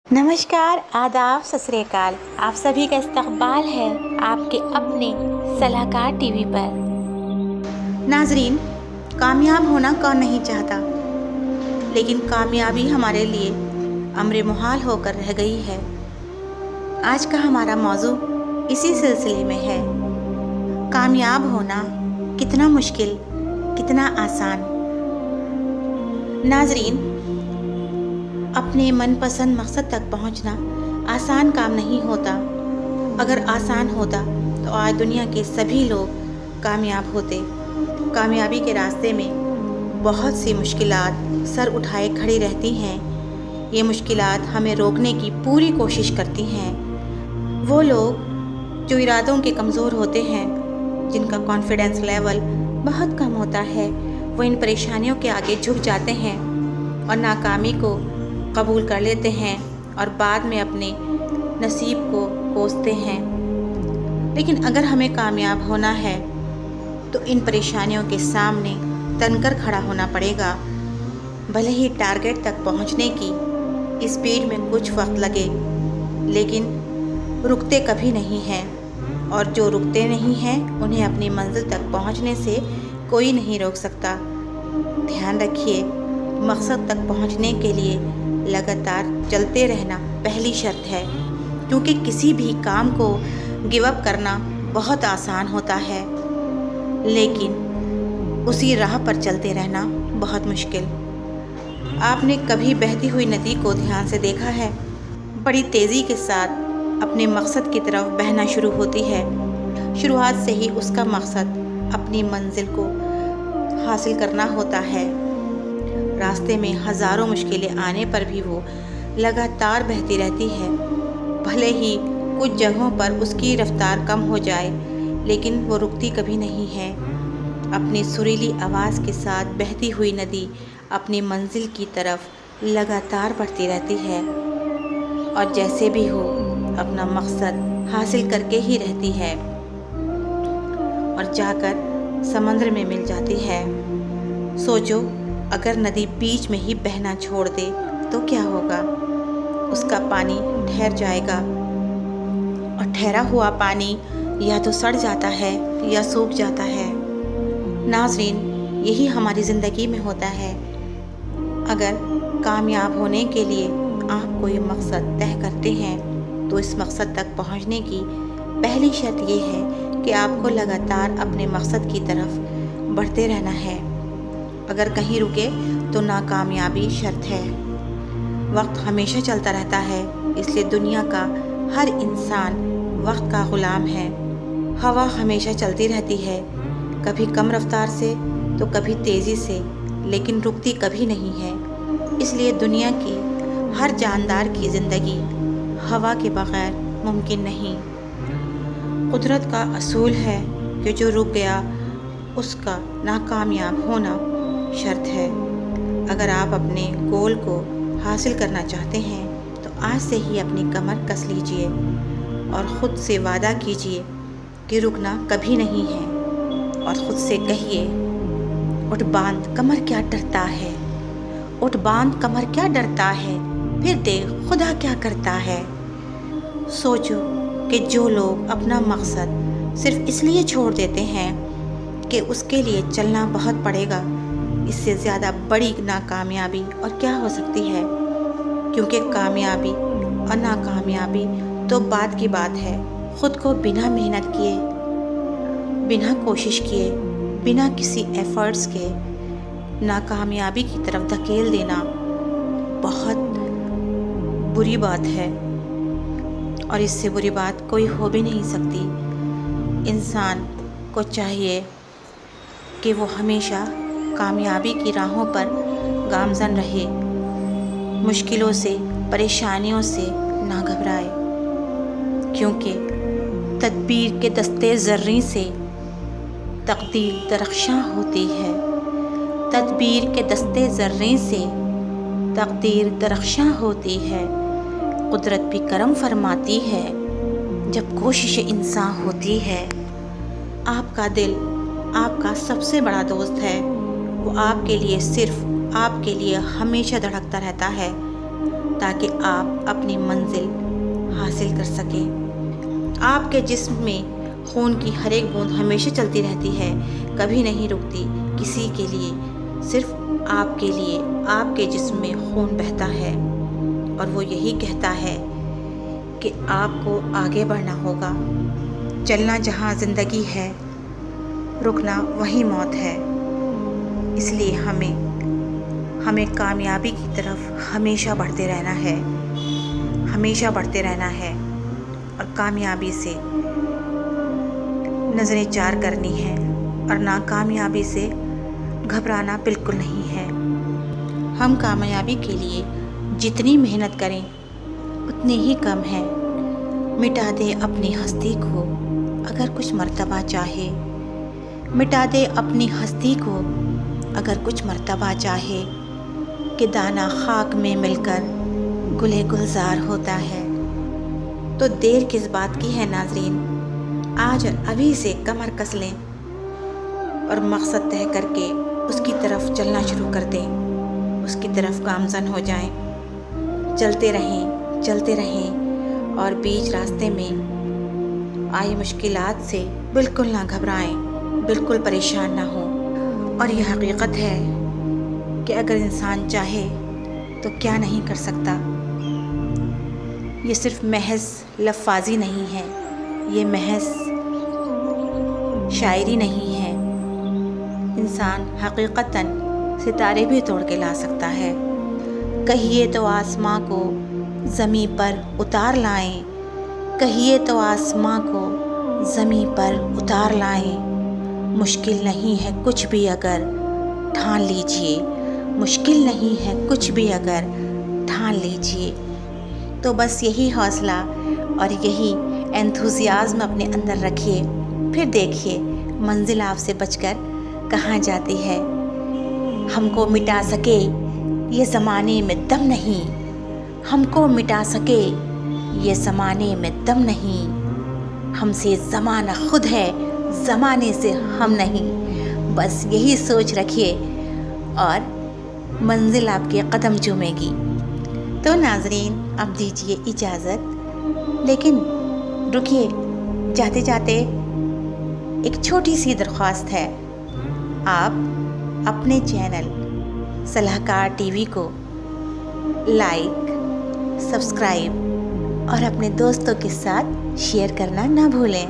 नमस्कार, आदाब, सत श्री अकाल। आप सभी का इस्तकबाल है आपके अपने सलाहकार टीवी पर। नाजरीन, कामयाब होना कौन नहीं चाहता, लेकिन कामयाबी हमारे लिए अम्र मुहाल होकर रह गई है। आज का हमारा मौजू इसी सिलसिले में है। कामयाब होना कितना मुश्किल, कितना आसान। नाजरीन, अपने मनपसंद मकसद तक पहुंचना आसान काम नहीं होता। अगर आसान होता तो आज दुनिया के सभी लोग कामयाब होते। कामयाबी के रास्ते में बहुत सी मुश्किलात सर उठाए खड़ी रहती हैं। ये मुश्किलात हमें रोकने की पूरी कोशिश करती हैं। वो लोग जो इरादों के कमज़ोर होते हैं, जिनका कॉन्फिडेंस लेवल बहुत कम होता है, वो इन परेशानियों के आगे झुक जाते हैं और नाकामी को कबूल कर लेते हैं और बाद में अपने नसीब को कोसते हैं। लेकिन अगर हमें कामयाब होना है तो इन परेशानियों के सामने तनकर खड़ा होना पड़ेगा। भले ही टारगेट तक पहुंचने की स्पीड में कुछ वक्त लगे, लेकिन रुकते कभी नहीं हैं, और जो रुकते नहीं हैं उन्हें अपनी मंजिल तक पहुंचने से कोई नहीं रोक सकता। ध्यान रखिए, मकसद तक पहुंचने के लिए लगातार चलते रहना पहली शर्त है, क्योंकि किसी भी काम को गिव अप करना बहुत आसान होता है, लेकिन उसी राह पर चलते रहना बहुत मुश्किल। आपने कभी बहती हुई नदी को ध्यान से देखा है? बड़ी तेज़ी के साथ अपने मकसद की तरफ बहना शुरू होती है। शुरुआत से ही उसका मकसद अपनी मंजिल को हासिल करना होता है। रास्ते में हज़ारों मुश्किलें आने पर भी वो लगातार बहती रहती है। भले ही कुछ जगहों पर उसकी रफ्तार कम हो जाए, लेकिन वो रुकती कभी नहीं है। अपनी सुरीली आवाज़ के साथ बहती हुई नदी अपनी मंजिल की तरफ लगातार बढ़ती रहती है, और जैसे भी हो अपना मकसद हासिल करके ही रहती है और जाकर समंदर में मिल जाती है। सोचो, अगर नदी बीच में ही बहना छोड़ दे तो क्या होगा? उसका पानी ठहर जाएगा, और ठहरा हुआ पानी या तो सड़ जाता है या सूख जाता है। नाज़रीन, यही हमारी ज़िंदगी में होता है। अगर कामयाब होने के लिए आप कोई मकसद तय करते हैं तो इस मकसद तक पहुंचने की पहली शर्त ये है कि आपको लगातार अपने मकसद की तरफ बढ़ते रहना है। अगर कहीं रुके तो नाकामयाबी शर्त है। वक्त हमेशा चलता रहता है, इसलिए दुनिया का हर इंसान वक्त का ग़ुलाम है। हवा हमेशा चलती रहती है, कभी कम रफ्तार से तो कभी तेज़ी से, लेकिन रुकती कभी नहीं है। इसलिए दुनिया की हर जानदार की ज़िंदगी हवा के बग़ैर मुमकिन नहीं। कुदरत का असूल है कि जो रुक गया उसका नाकामयाब होना शर्त है। अगर आप अपने गोल को हासिल करना चाहते हैं तो आज से ही अपनी कमर कस लीजिए और ख़ुद से वादा कीजिए कि रुकना कभी नहीं है, और ख़ुद से कहिए, उठ बांध कमर क्या डरता है, उठ बांध कमर क्या डरता है, फिर देख खुदा क्या करता है। सोचो कि जो लोग अपना मकसद सिर्फ इसलिए छोड़ देते हैं कि उसके लिए चलना बहुत पड़ेगा, इससे ज़्यादा बड़ी नाकामयाबी और क्या हो सकती है? क्योंकि कामयाबी और नाकामयाबी तो बात की बात है। ख़ुद को बिना मेहनत किए, बिना कोशिश किए, बिना किसी एफ़र्ट्स के नाकामयाबी की तरफ धकेल देना बहुत बुरी बात है, और इससे बुरी बात कोई हो भी नहीं सकती। इंसान को चाहिए कि वो हमेशा कामयाबी की राहों पर गामज़न रहे, मुश्किलों से, परेशानियों से ना घबराए, क्योंकि तदबीर के दस्ते ज़र्री से तकदीर दरख्शां होती है। तदबीर के दस्ते ज़र्री से तकदीर दरख्शां होती है। कुदरत भी करम फरमाती है जब कोशिश इंसान होती है। आपका दिल आपका सबसे बड़ा दोस्त है। वो आपके लिए, सिर्फ आपके लिए हमेशा धड़कता रहता है। تاکہ آپ اپنی منزل حاصل کر سکیں۔ آپ کے جسم میں خون کی ہر ایک بوند ہمیشہ چلتی رہتی ہے، کبھی نہیں رکتی کسی کے لیے، صرف آپ کے لیے۔ آپ کے جسم میں خون بہتا ہے اور وہ یہی کہتا ہے کہ آپ کو آگے بڑھنا ہوگا۔ چلنا جہاں زندگی ہے، رکنا وہی موت ہے۔ اس لیے ہمیں کامیابی کی طرف ہمیشہ بڑھتے رہنا ہے، ہمیشہ بڑھتے رہنا ہے، اور کامیابی سے نظریں چار کرنی ہے، اور ناکامیابی سے گھبرانا بالکل نہیں ہے۔ ہم کامیابی کے لیے جتنی محنت کریں اتنی ہی کم ہے۔ مٹا دے اپنی ہستی کو اگر کچھ مرتبہ چاہے، مٹا دے اپنی ہستی کو اگر کچھ مرتبہ چاہے، کہ دانہ خاک میں مل کر گلے گلزار ہوتا ہے۔ تو دیر کس بات کی ہے ناظرین، آج اور ابھی سے کمر کس لیں اور مقصد طے کر کے اس کی طرف چلنا شروع کر دیں، اس کی طرف گامزن ہو جائیں۔ چلتے رہیں اور بیچ راستے میں آئی مشکلات سے بالکل نہ گھبرائیں، بالکل پریشان نہ ہوں۔ اور یہ حقیقت ہے کہ اگر انسان چاہے تو کیا نہیں کر سکتا۔ یہ صرف محض لفاظی نہیں ہے، یہ محض شاعری نہیں ہے۔ انسان حقیقتاً ستارے بھی توڑ کے لا سکتا ہے۔ کہیے تو آسماں کو زمیں پر اتار لائیں، کہیے تو آسماں کو زمیں پر اتار لائیں۔ مشکل نہیں ہے کچھ بھی اگر ٹھان لیجئے، مشکل نہیں ہے کچھ بھی اگر ٹھان لیجئے۔ تو بس یہی حوصلہ اور یہی انتھوزیازم اپنے اندر رکھیے، پھر دیکھیے منزل آپ سے بچ کر کہاں جاتی ہے۔ ہم کو مٹا سکے یہ زمانے میں دم نہیں، ہم کو مٹا سکے یہ زمانے میں دم نہیں۔ ہم سے زمانہ خود ہے، زمانے سے ہم نہیں۔ بس یہی سوچ رکھیے اور منزل آپ کے قدم چومے گی۔ تو ناظرین اب دیجیے اجازت، لیکن رکیے، جاتے جاتے ایک چھوٹی سی درخواست ہے۔ آپ اپنے چینل صلاحکار ٹی وی کو لائک، سبسکرائب اور اپنے دوستوں کے ساتھ شیئر کرنا نہ بھولیں۔